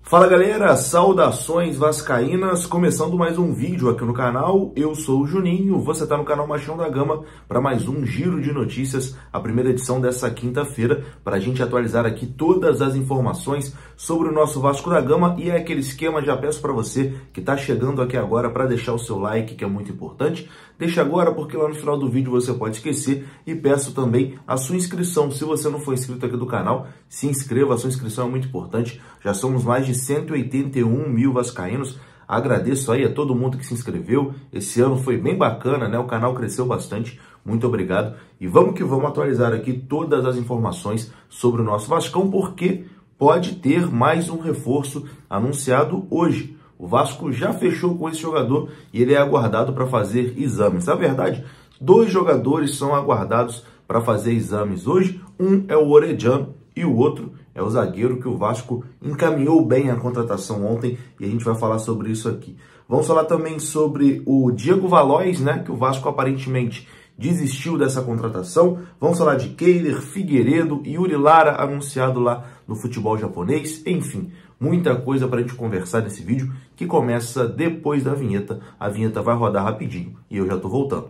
Fala galera, saudações vascaínas, começando mais um vídeo aqui no canal. Eu sou o Juninho, você está no canal Machão da Gama para mais um giro de notícias, a primeira edição dessa quinta-feira, para a gente atualizar aqui todas as informações sobre o nosso Vasco da Gama. E é aquele esquema, já peço para você que está chegando aqui agora para deixar o seu like, que é muito importante. Deixa agora, porque lá no final do vídeo você pode esquecer, e peço também a sua inscrição. Se você não for inscrito aqui do canal, se inscreva, a sua inscrição é muito importante. Já somos mais de 181 mil vascaínos. Agradeço aí a todo mundo que se inscreveu. Esse ano foi bem bacana, né? O canal cresceu bastante. Muito obrigado. E vamos que vamos atualizar aqui todas as informações sobre o nosso Vascão, porque pode ter mais um reforço anunciado hoje. O Vasco já fechou com esse jogador e ele é aguardado para fazer exames. Na verdade, dois jogadores são aguardados para fazer exames hoje. Um é o Orediano e o outro é o zagueiro que o Vasco encaminhou bem a contratação ontem, e a gente vai falar sobre isso aqui. Vamos falar também sobre o Diego Valois, né, que o Vasco aparentemente desistiu dessa contratação. Vamos falar de Keiler, Figueiredo e Yuri Lara, anunciado lá no futebol japonês. Enfim, muita coisa para a gente conversar nesse vídeo, que começa depois da vinheta. A vinheta vai rodar rapidinho e eu já tô voltando.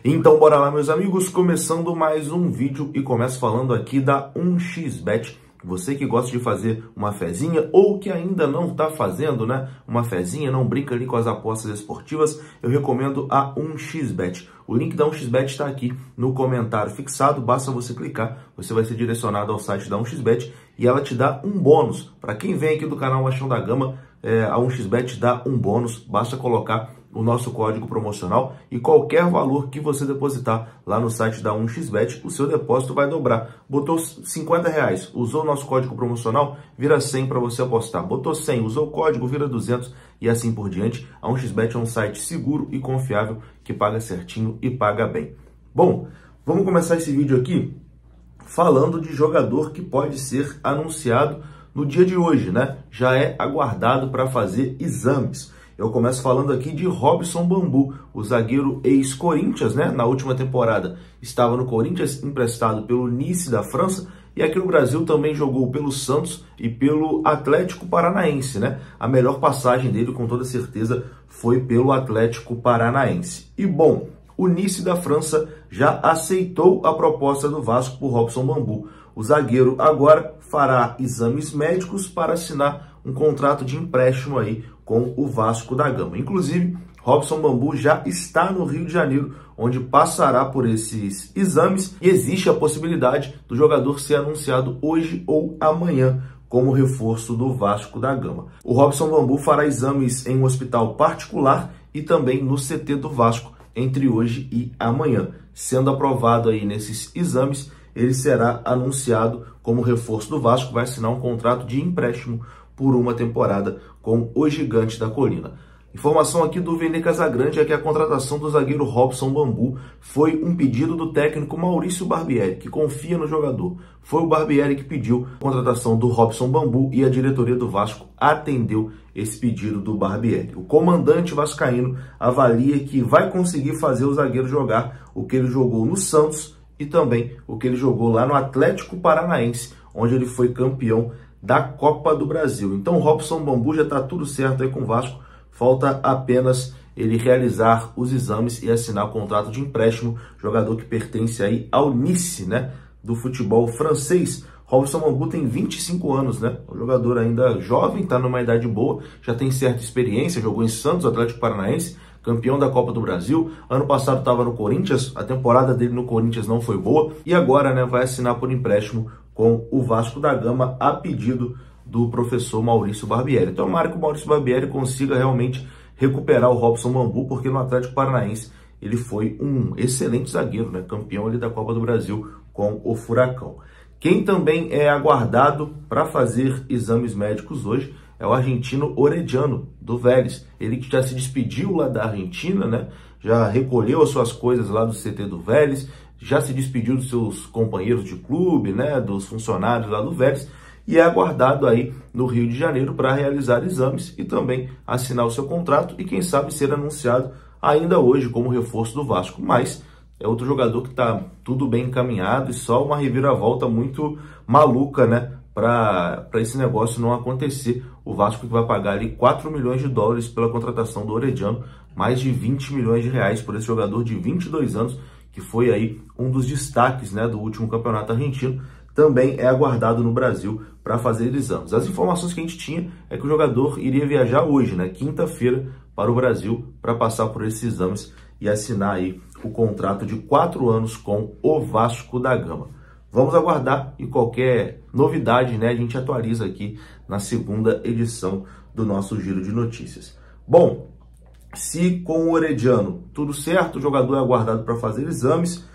Então bora lá, meus amigos, começando mais um vídeo, e começo falando aqui da 1xBet. Você que gosta de fazer uma fezinha ou que ainda não está fazendo, né, uma fezinha, não brinca ali com as apostas esportivas, eu recomendo a 1xBet. O link da 1xBet está aqui no comentário fixado, basta você clicar, você vai ser direcionado ao site da 1xBet e ela te dá um bônus. Para quem vem aqui do canal Machão da Gama, a 1xBet dá um bônus, basta colocar o nosso código promocional e qualquer valor que você depositar lá no site da 1xBet, o seu depósito vai dobrar. Botou R$50, usou o nosso código promocional, vira 100 para você apostar. Botou 100, usou o código, vira 200 e assim por diante. A 1xBet é um site seguro e confiável que paga certinho e paga bem. Bom, vamos começar esse vídeo aqui falando de jogador que pode ser anunciado no dia de hoje, né? Já é aguardado para fazer exames. Eu começo falando aqui de Robson Bambu, o zagueiro ex-Corinthians, né? Na última temporada estava no Corinthians, emprestado pelo Nice da França, e aqui no Brasil também jogou pelo Santos e pelo Atlético Paranaense, né? A melhor passagem dele, com toda certeza, foi pelo Atlético Paranaense. E bom, o Nice da França já aceitou a proposta do Vasco por Robson Bambu. O zagueiro agora fará exames médicos para assinar um contrato de empréstimo aí com o Vasco da Gama. Inclusive, Robson Bambu já está no Rio de Janeiro, onde passará por esses exames, e existe a possibilidade do jogador ser anunciado hoje ou amanhã como reforço do Vasco da Gama. O Robson Bambu fará exames em um hospital particular e também no CT do Vasco entre hoje e amanhã. Sendo aprovado aí nesses exames, ele será anunciado como reforço do Vasco, vai assinar um contrato de empréstimo por uma temporada com o Gigante da Colina. Informação aqui do Vene Casagrande é que a contratação do zagueiro Robson Bambu foi um pedido do técnico Maurício Barbieri, que confia no jogador. Foi o Barbieri que pediu a contratação do Robson Bambu e a diretoria do Vasco atendeu esse pedido do Barbieri. O comandante vascaíno avalia que vai conseguir fazer o zagueiro jogar o que ele jogou no Santos e também o que ele jogou lá no Atlético Paranaense, onde ele foi campeão da Copa do Brasil. Então o Robson Bambu já está tudo certo aí com o Vasco, falta apenas ele realizar os exames e assinar o contrato de empréstimo, jogador que pertence aí ao Nice, né, do futebol francês. Robson Bambu tem 25 anos, né, um jogador ainda jovem, está numa idade boa, já tem certa experiência, jogou em Santos, Atlético Paranaense, campeão da Copa do Brasil. Ano passado estava no Corinthians, a temporada dele no Corinthians não foi boa, e agora, né, vai assinar por empréstimo com o Vasco da Gama a pedido do professor Maurício Barbieri. Tomara que o Maurício Barbieri consiga realmente recuperar o Robson Bambu, porque no Atlético Paranaense ele foi um excelente zagueiro, né, campeão ali da Copa do Brasil com o Furacão. Quem também é aguardado para fazer exames médicos hoje é o argentino Orediano, do Vélez. Ele que já se despediu lá da Argentina, né? Já recolheu as suas coisas lá do CT do Vélez, já se despediu dos seus companheiros de clube, né? Dos funcionários lá do Vélez, e é aguardado aí no Rio de Janeiro para realizar exames e também assinar o seu contrato e quem sabe ser anunciado ainda hoje como reforço do Vasco. Mas é outro jogador que está tudo bem encaminhado e só uma reviravolta muito maluca, né, para esse negócio não acontecer. O Vasco que vai pagar ali 4 milhões de dólares pela contratação do Orediano, mais de 20 milhões de reais por esse jogador de 22 anos, que foi aí um dos destaques, né, do último campeonato argentino. Também é aguardado no Brasil para fazer exames. As informações que a gente tinha é que o jogador iria viajar hoje, né, quinta-feira, para o Brasil para passar por esses exames e assinar aí o contrato de 4 anos com o Vasco da Gama. Vamos aguardar e qualquer novidade, né, a gente atualiza aqui na segunda edição do nosso Giro de Notícias. Bom, se com o Orediano tudo certo, o jogador é aguardado para fazer exames,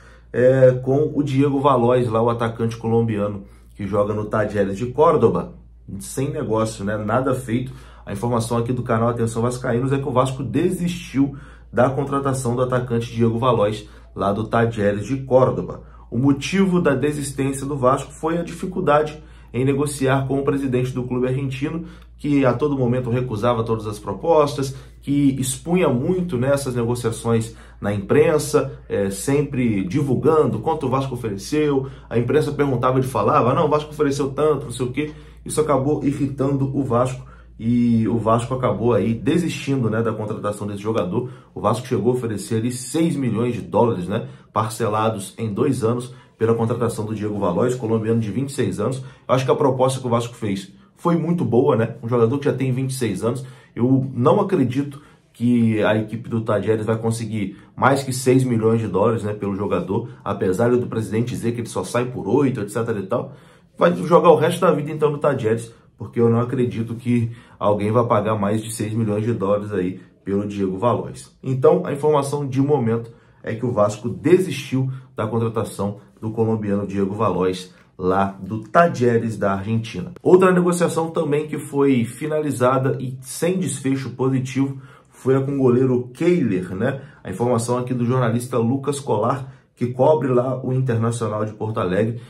com o Diego Valois, lá o atacante colombiano que joga no Talleres de Córdoba, sem negócio, né, nada feito. A informação aqui do canal Atenção Vascaínos é que o Vasco desistiu da contratação do atacante Diego Valois, lá do Talleres de Córdoba. O motivo da desistência do Vasco foi a dificuldade em negociar com o presidente do clube argentino, que a todo momento recusava todas as propostas, que expunha muito nessas negociações na imprensa, sempre divulgando quanto o Vasco ofereceu. A imprensa perguntava, ele falava, não, o Vasco ofereceu tanto, não sei o quê. Isso acabou irritando o Vasco e o Vasco acabou aí desistindo, né, da contratação desse jogador. O Vasco chegou a oferecer ali 6 milhões de dólares, né, parcelados em 2 anos pela contratação do Diego Valois, colombiano de 26 anos. Eu acho que a proposta que o Vasco fez foi muito boa, né? Um jogador que já tem 26 anos. Eu não acredito que a equipe do Talleres vai conseguir mais que 6 milhões de dólares, né, pelo jogador, apesar do presidente dizer que ele só sai por 8, etc e tal. Vai jogar o resto da vida então no Talleres, porque eu não acredito que alguém vai pagar mais de 6 milhões de dólares aí pelo Diego Valois. Então, a informação de momento é que o Vasco desistiu da contratação do colombiano Diego Valois, lá do Talleres da Argentina. Outra negociação também que foi finalizada e sem desfecho positivo foi a com o goleiro Kehler, né? A informação aqui do jornalista Lucas Colar, que cobre lá o Internacional de Porto Alegre,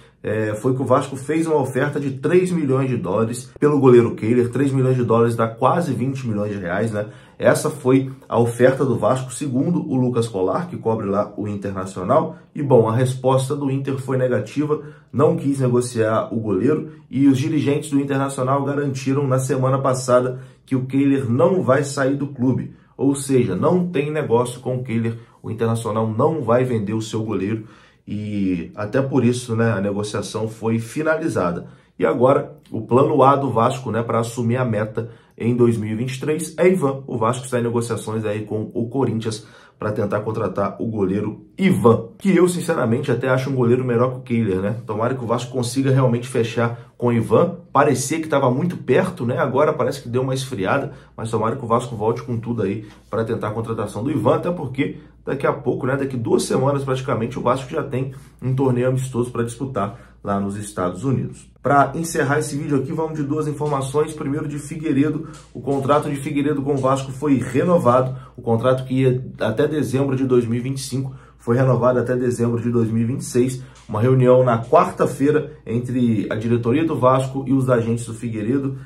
foi que o Vasco fez uma oferta de 3 milhões de dólares pelo goleiro Kehler. 3 milhões de dólares dá quase 20 milhões de reais, né? Essa foi a oferta do Vasco, segundo o Lucas Colar, que cobre lá o Internacional. E, bom, a resposta do Inter foi negativa, não quis negociar o goleiro, e os dirigentes do Internacional garantiram na semana passada que o Kehler não vai sair do clube. Ou seja, não tem negócio com o Kehler, o Internacional não vai vender o seu goleiro, e até por isso, né, a negociação foi finalizada. E agora, o plano A do Vasco, né, para assumir a meta em 2023 é Ivan. O Vasco está em negociações aí com o Corinthians para tentar contratar o goleiro Ivan, que eu, sinceramente, até acho um goleiro melhor que o Kehler, né? Tomara que o Vasco consiga realmente fechar com o Ivan. Parecia que estava muito perto, né? Agora parece que deu uma esfriada, mas tomara que o Vasco volte com tudo aí para tentar a contratação do Ivan, até porque daqui a pouco, né, daqui 2 semanas praticamente, o Vasco já tem um torneio amistoso para disputar lá nos Estados Unidos. Para encerrar esse vídeo aqui, vamos de 2 informações. Primeiro, de Figueiredo. O contrato de Figueiredo com o Vasco foi renovado. O contrato que ia até dezembro de 2025 foi renovado até dezembro de 2026. Uma reunião na quarta-feira entre a diretoria do Vasco e os agentes do Figueiredo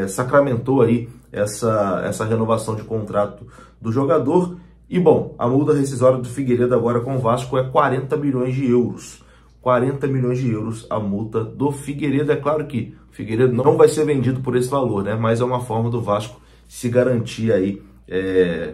sacramentou aí essa renovação de contrato do jogador. E, bom, a multa rescisória do Figueiredo agora com o Vasco é 40 milhões de euros. 40 milhões de euros a multa do Figueiredo. É claro que o Figueiredo não vai ser vendido por esse valor, né? Mas é uma forma do Vasco se garantir aí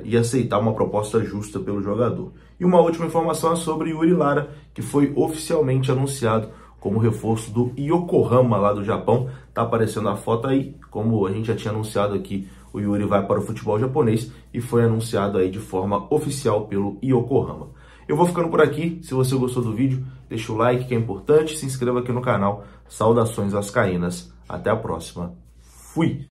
e aceitar uma proposta justa pelo jogador. E uma última informação é sobre Yuri Lara, que foi oficialmente anunciado como reforço do Yokohama lá do Japão. Tá aparecendo a foto aí, como a gente já tinha anunciado aqui, o Yuri vai para o futebol japonês e foi anunciado aí de forma oficial pelo Yokohama. Eu vou ficando por aqui. Se você gostou do vídeo, deixa o like que é importante, se inscreva aqui no canal. Saudações vascaínas. Até a próxima. Fui!